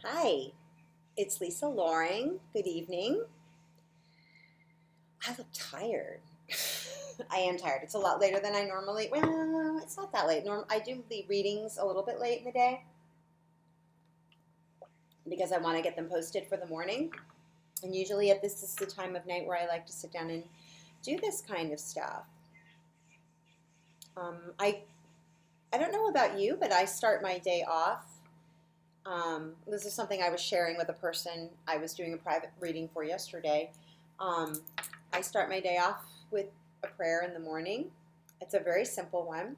Hi, it's Lisa Loring. Good evening. I look tired. I am tired. It's a lot later than I normally. Well, it's not that late. I do the readings a little bit late in the day because I want to get them posted for the morning. And usually at this is the time of night where I like to sit down and do this kind of stuff. I don't know about you, but I start my day off. This is something I was sharing with a person I was doing a private reading for yesterday. I start my day off with a prayer in the morning. It's a very simple one.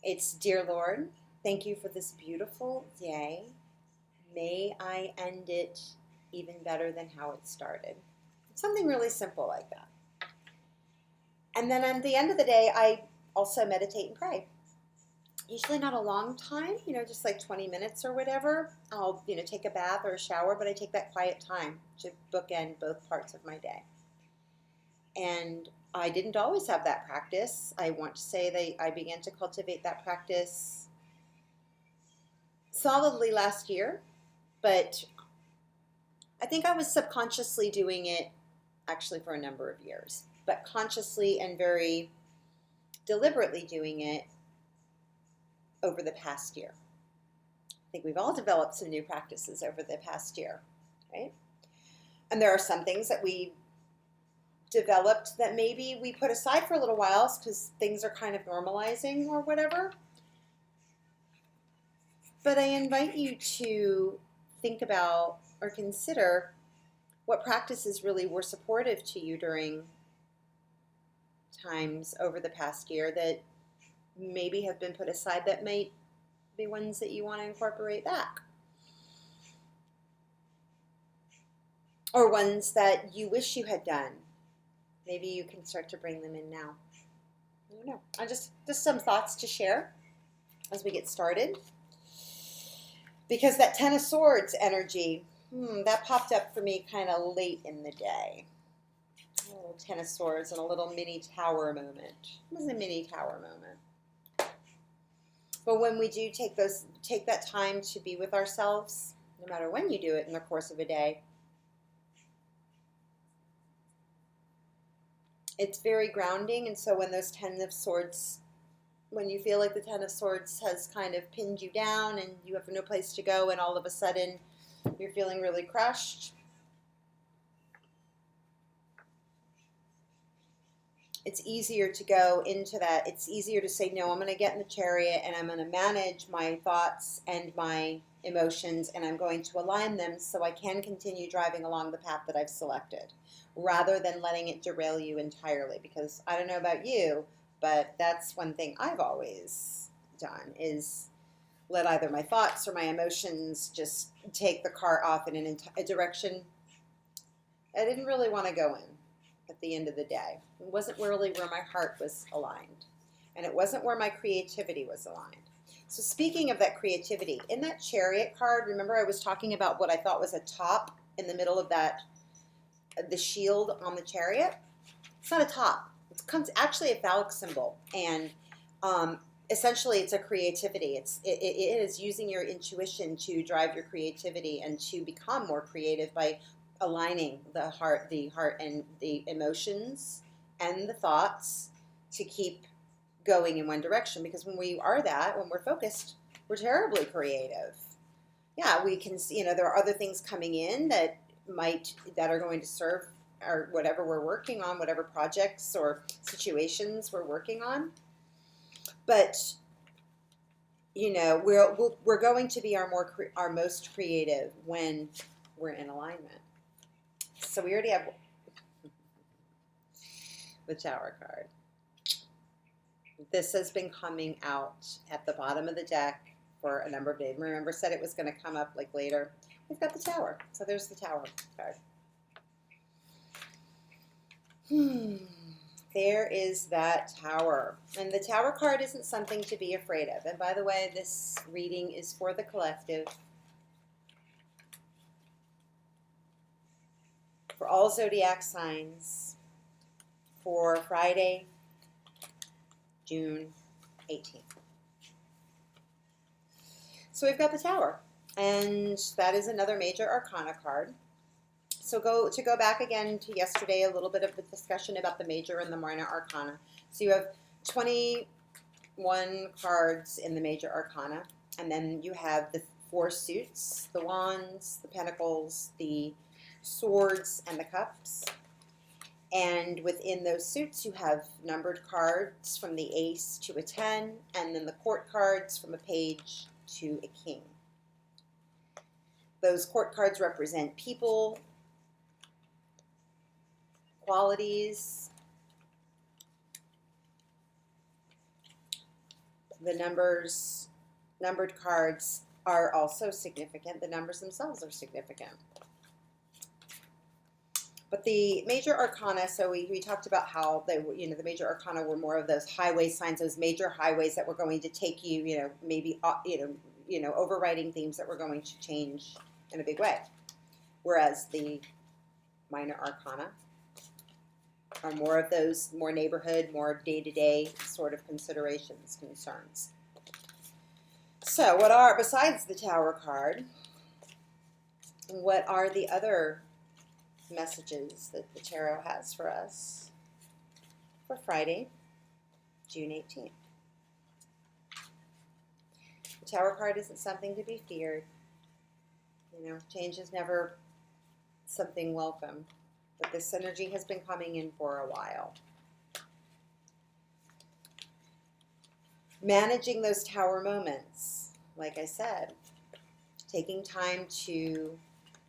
It's, Dear Lord, thank you for this beautiful day. May I end it even better than how it started. Something really simple like that. And then at the end of the day, I also meditate and pray. Usually not a long time, just like 20 minutes or whatever. I'll, take a bath or a shower, but I take that quiet time to bookend both parts of my day. And I didn't always have that practice. I want to say that I began to cultivate that practice solidly last year, but I think I was subconsciously doing it actually for a number of years, but consciously and very deliberately doing it over the past year. I think we've all developed some new practices over the past year, right? And there are some things that we developed that maybe we put aside for a little while because things are kind of normalizing or whatever. But I invite you to think about or consider what practices really were supportive to you during times over the past year that maybe have been put aside that might be ones that you want to incorporate back. Or ones that you wish you had done. Maybe you can start to bring them in now. I don't know. Just some thoughts to share as we get started. Because that Ten of Swords energy, that popped up for me kind of late in the day. A little Ten of Swords and a little mini tower moment. It was a mini tower moment. But when we do take that time to be with ourselves, no matter when you do it in the course of a day, it's very grounding. And so when those Ten of Swords, when you feel like the Ten of Swords has kind of pinned you down and you have no place to go and all of a sudden you're feeling really crushed, it's easier to go into that. It's easier to say, no, I'm going to get in the chariot and I'm going to manage my thoughts and my emotions and I'm going to align them so I can continue driving along the path that I've selected rather than letting it derail you entirely. Because I don't know about you, but that's one thing I've always done is let either my thoughts or my emotions just take the car off in a direction I didn't really want to go in. At the end of the day, it wasn't really where my heart was aligned, and it wasn't where my creativity was aligned. So speaking of that creativity, in that Chariot card, remember I was talking about what I thought was a top in the middle of the shield on the Chariot? It's not a top. It's actually a phallic symbol, and essentially it's a creativity. It is using your intuition to drive your creativity and to become more creative by aligning the heart and the emotions and the thoughts to keep going in one direction. Because when we're focused, we're terribly creative. Yeah, we can see, there are other things coming in that are going to serve or whatever we're working on, whatever projects or situations we're working on. But, we're going to be our most creative when we're in alignment. So we already have the Tower card. This has been coming out at the bottom of the deck for a number of days. Remember, said it was going to come up like later. We've got the Tower. So there's the Tower card. There is that Tower. And the Tower card isn't something to be afraid of. And by the way, this reading is for the collective. For all zodiac signs for Friday, June 18th. So we've got the Tower. And that is another major arcana card. So go back again to yesterday, a little bit of the discussion about the major and the minor arcana. So you have 21 cards in the major arcana, and then you have the four suits, the wands, the pentacles, the swords, and the cups. And within those suits, you have numbered cards from the ace to a 10, and then the court cards from a page to a king. Those court cards represent people, qualities. The numbered cards are also significant. The numbers themselves are significant. But the major arcana, so we talked about how they, the major arcana were more of those highway signs, those major highways that were going to take you, maybe, overriding themes that were going to change in a big way. Whereas the minor arcana are more of those, more neighborhood, more day-to-day sort of considerations, concerns. So besides the Tower card, what are the other messages that the tarot has for us for Friday, June 18th? The Tower card isn't something to be feared. Change is never something welcome, but this energy has been coming in for a while. Managing those Tower moments, like I said, taking time to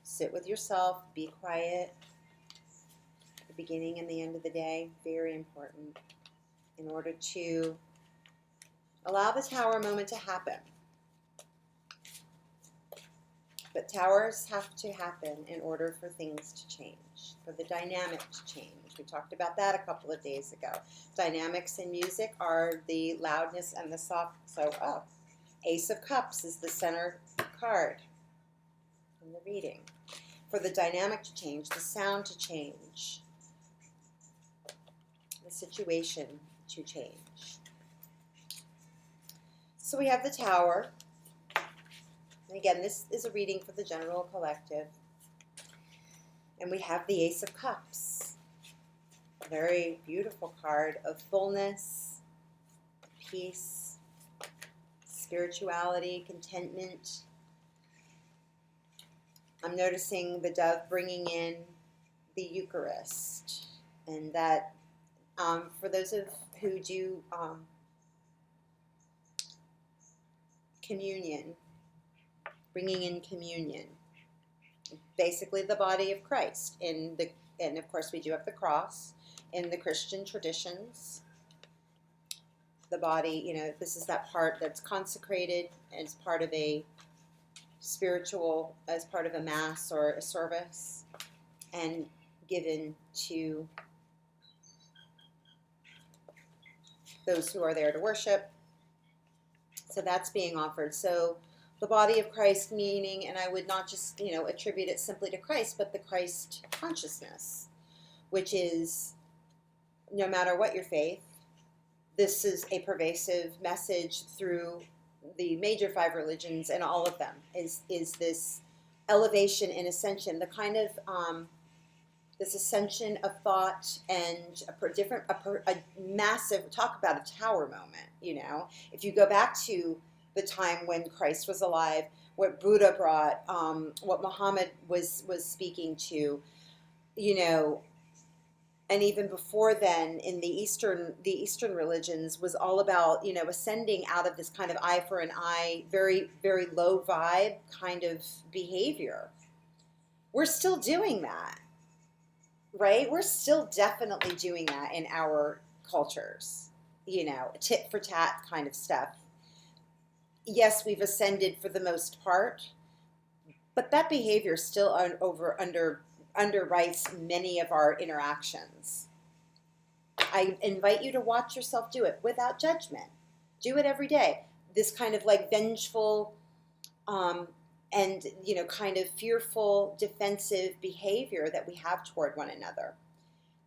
sit with yourself, be quiet, at the beginning and the end of the day, very important, in order to allow the Tower moment to happen. But towers have to happen in order for things to change, for the dynamic to change. We talked about that a couple of days ago. Dynamics in music are the loudness and the soft. So, Ace of Cups is the center card in the reading. For the dynamic to change, the sound to change, the situation to change. So we have the Tower. And again, this is a reading for the general collective. And we have the Ace of Cups. A very beautiful card of fullness, peace, spirituality, contentment. I'm noticing the dove bringing in the Eucharist. And that for those of who do communion, bringing in communion, basically the body of Christ. And of course we do have the cross in the Christian traditions. The body, this is that part that's consecrated as part of a spiritual, as part of a mass or a service, and given to those who are there to worship. So that's being offered. So the body of Christ, meaning, and I would not just, attribute it simply to Christ, but the Christ consciousness, which is, no matter what your faith, this is a pervasive message through the major 5 religions, and all of them is this elevation and ascension, the kind of this ascension of thought, and a massive, talk about a Tower moment. If you go back to the time when Christ was alive, what Buddha brought, what Muhammad was speaking to, and even before then in the Eastern religions was all about, ascending out of this kind of eye for an eye, very, very low vibe kind of behavior. We're still doing that, right? We're still definitely doing that in our cultures, tit for tat kind of stuff. Yes, we've ascended for the most part, but that behavior still underwrites many of our interactions. I invite you to watch yourself do it without judgment. Do it every day. This kind of like vengeful and, kind of fearful, defensive behavior that we have toward one another.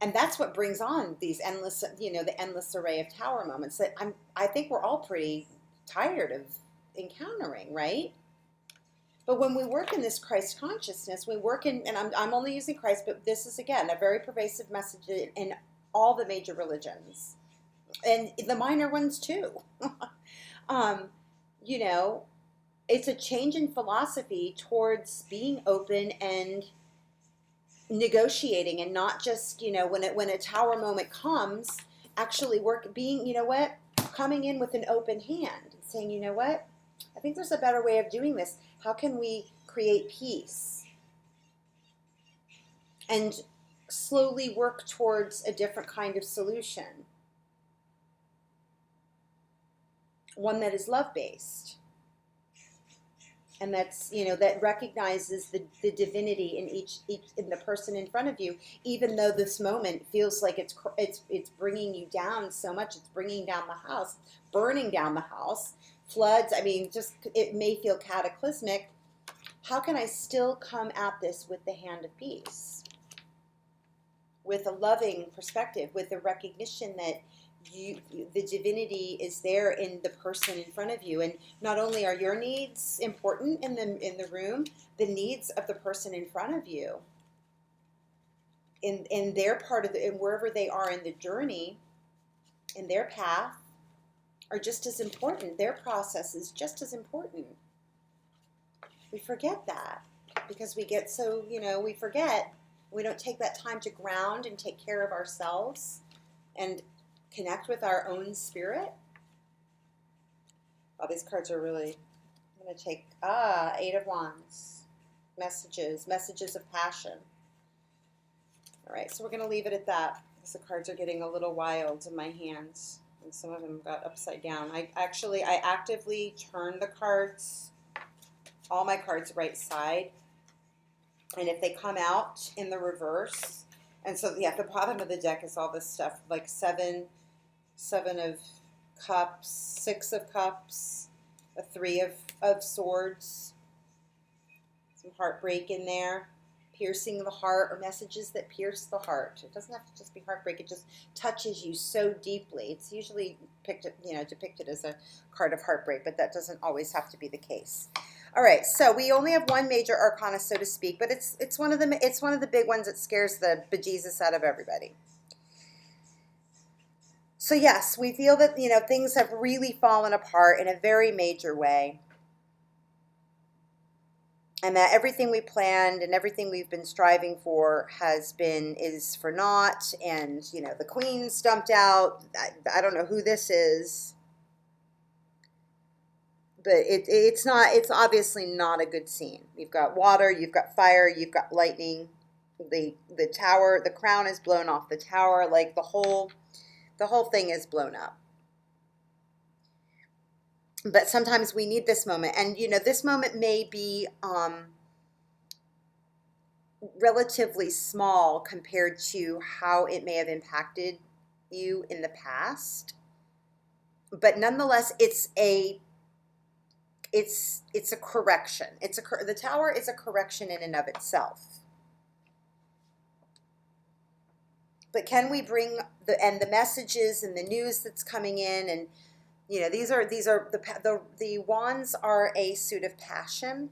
And that's what brings on these endless, the endless array of Tower moments that I think we're all pretty tired of encountering, right? But when we work in this Christ consciousness, we work in, and I'm only using Christ, but this is, again, a very pervasive message in all the major religions, and the minor ones too. um, you know, it's a change in philosophy towards being open and negotiating, and not just, when a tower moment comes, actually being, coming in with an open hand and saying, you know what, I think there's a better way of doing this. How can we create peace and slowly work towards a different kind of solution, one that is love-based, and that's, that recognizes the divinity in each in the person in front of you, even though this moment feels like it's bringing you down so much. It's bringing down the house, burning down the house, floods. I mean, just, it may feel cataclysmic. How can I still come at this with the hand of peace, with a loving perspective, with the recognition that the divinity is there in the person in front of you, and not only are your needs important in the room, the needs of the person in front of you, in their part of in wherever they are in the journey, in their path, are just as important. Their process is just as important. We forget that because we get so, we forget. We don't take that time to ground and take care of ourselves and connect with our own spirit. Oh, these cards are really, I'm going to take, Eight of Wands. Messages of passion. All right, so we're going to leave it at that because the cards are getting a little wild in my hands, and some of them got upside down. I actively turn the cards, all my cards right side, and if they come out in the reverse, and so, yeah, the bottom of the deck is all this stuff, like seven of cups, 6 of cups, a 3 of swords, some heartbreak in there, piercing the heart, or messages that pierce the heart. It doesn't have to just be heartbreak. It just touches you so deeply. It's usually depicted as a card of heartbreak, but that doesn't always have to be the case. All right, so we only have one major arcana, so to speak, but it's one of the big ones that scares the bejesus out of everybody. So yes, we feel that, things have really fallen apart in a very major way, and that everything we planned and everything we've been striving for is for naught. And, the queen stumped out. I don't know who this is, but it's obviously not a good scene. You've got water, you've got fire, you've got lightning. The tower, the crown is blown off the tower. Like the whole thing is blown up. But sometimes we need this moment, and this moment may be relatively small compared to how it may have impacted you in the past. But nonetheless, it's a correction. The tower is a correction in and of itself. But can we bring the messages and the news that's coming in, and these are the wands are a suit of passion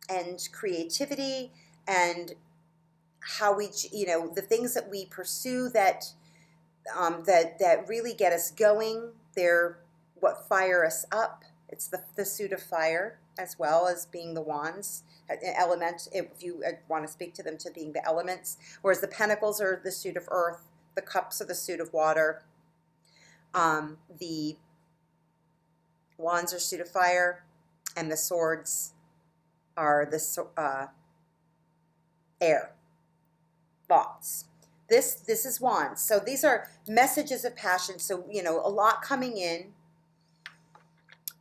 and creativity, and how we, the things that we pursue that really get us going. They're what fire us up. It's the suit of fire, as well as being the wands element, if you want to speak to them, to being the elements. Whereas the pentacles are the suit of earth, the cups are the suit of water, the wands are suit of fire, and the swords are the air, thoughts. This is wands. So these are messages of passion. So, a lot coming in.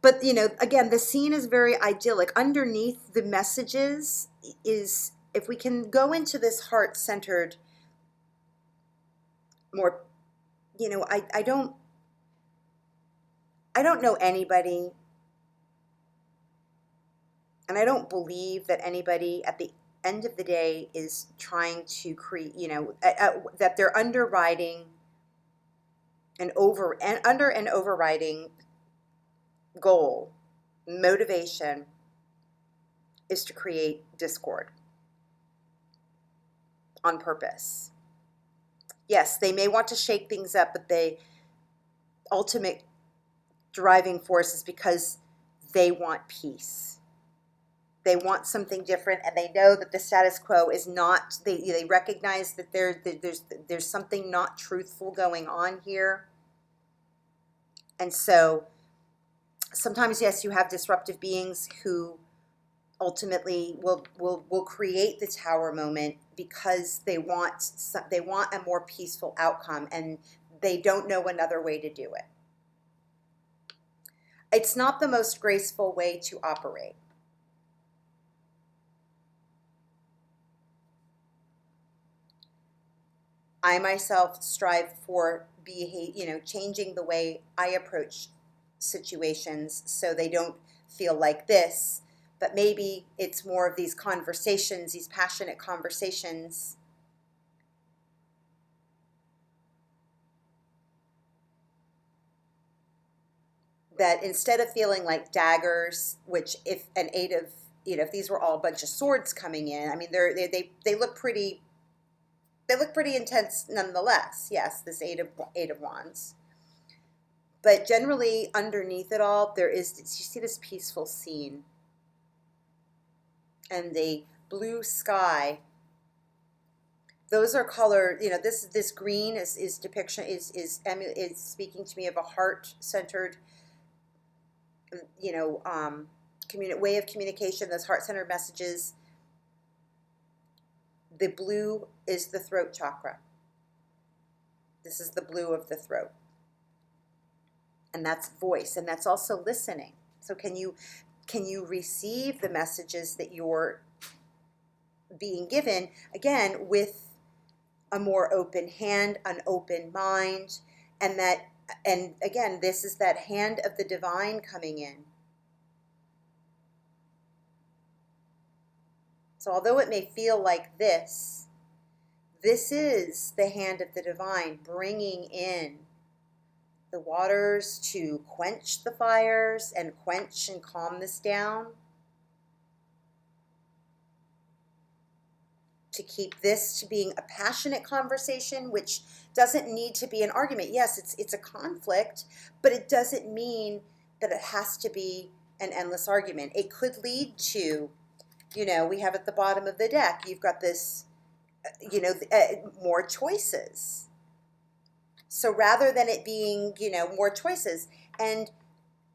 But, again, the scene is very idyllic. Underneath the messages is, if we can go into this heart-centered, more, I don't know anybody, and I don't believe that anybody at the end of the day is trying to create, that they're underwriting under an overriding goal, motivation, is to create discord on purpose. Yes, they may want to shake things up, but the ultimate driving force is because they want peace. They want something different, and they know that the status quo is not. They recognize that there's something not truthful going on here, and so sometimes, yes, you have disruptive beings who ultimately will create the tower moment because they want a more peaceful outcome, and they don't know another way to do it. It's not the most graceful way to operate. I myself strive for changing the way I approach situations so they don't feel like this, but maybe it's more of these conversations, these passionate conversations that instead of feeling like daggers, which if an eight of, if these were all a bunch of swords coming in, I mean, they look pretty, intense nonetheless. Yes, this eight of wands. But generally underneath it all, you see this peaceful scene and the blue sky. Those are color, this green is depiction, is speaking to me of a heart-centered, way of communication, those heart-centered messages. The blue is the throat chakra. This is the blue of the throat. And that's voice, and that's also listening. So can you receive the messages that you're being given, again, with a more open hand, an open mind, and again, this is that hand of the divine coming in. So although it may feel like this is the hand of the divine bringing in the waters to quench the fires and quench and calm this down, to keep this to being a passionate conversation, which doesn't need to be an argument. Yes, it's a conflict, but it doesn't mean that it has to be an endless argument. It could lead to, we have at the bottom of the deck, you've got this, more choices. So rather than it being, more choices, and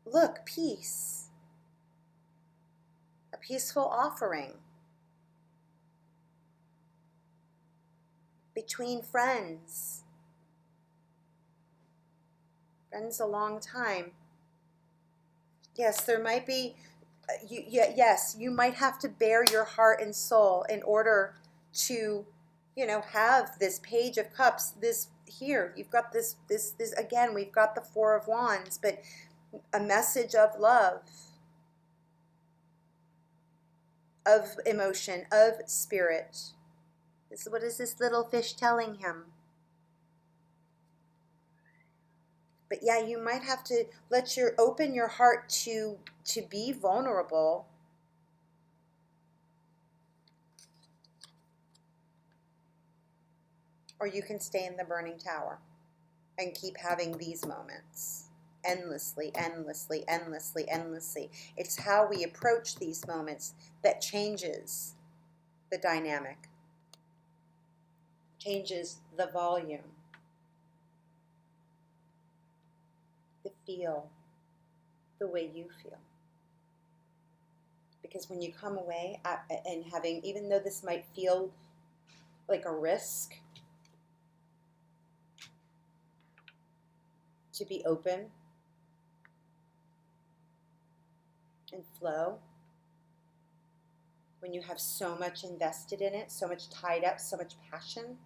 look, peace, a peaceful offering between friends a long time. Yes, there might be, yes, you might have to bare your heart and soul in order to, have this Page of Cups. This here, you've got this again, we've got the Four of Wands, but a message of love, of emotion, of spirit. What is this little fish telling him? But yeah, you might have to open your heart to be vulnerable. Or you can stay in the burning tower and keep having these moments endlessly, endlessly, endlessly, endlessly. It's how we approach these moments that changes the dynamic, changes the volume, the feel, the way you feel. Because when you come away and having, even though this might feel like a risk, to be open and flow, when you have so much invested in it, so much tied up, so much passion,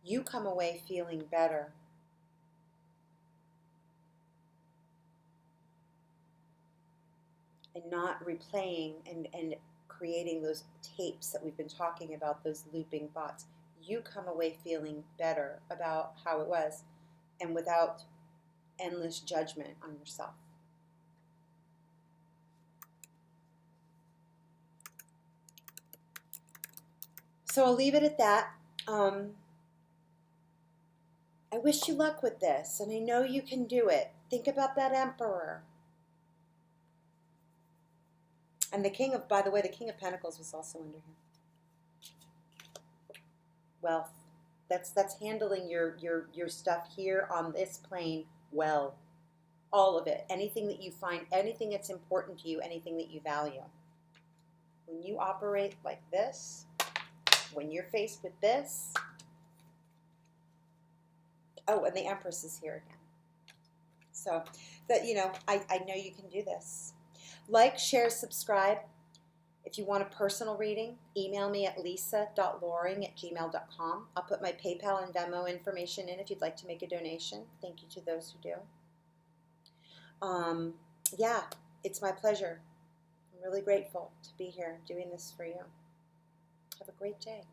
you come away feeling better. And not replaying and creating those tapes that we've been talking about, those looping thoughts. You come away feeling better about how it was, and without endless judgment on yourself. So I'll leave it at that. I wish you luck with this, and I know you can do it. Think about that Emperor. And the King of, by the way, the King of Pentacles was also under him. Wealth. That's handling your stuff here on this plane well. All of it. Anything that you find, anything that's important to you, anything that you value. When you operate like this, when you're faced with this, oh, and the Empress is here again. So that, you know, I know you can do this. Like, share, subscribe. If you want a personal reading, email me at lisa.loring@gmail.com. I'll put my PayPal and Venmo information in if you'd like to make a donation. Thank you to those who do. Yeah, it's my pleasure. I'm really grateful to be here doing this for you. Have a great day.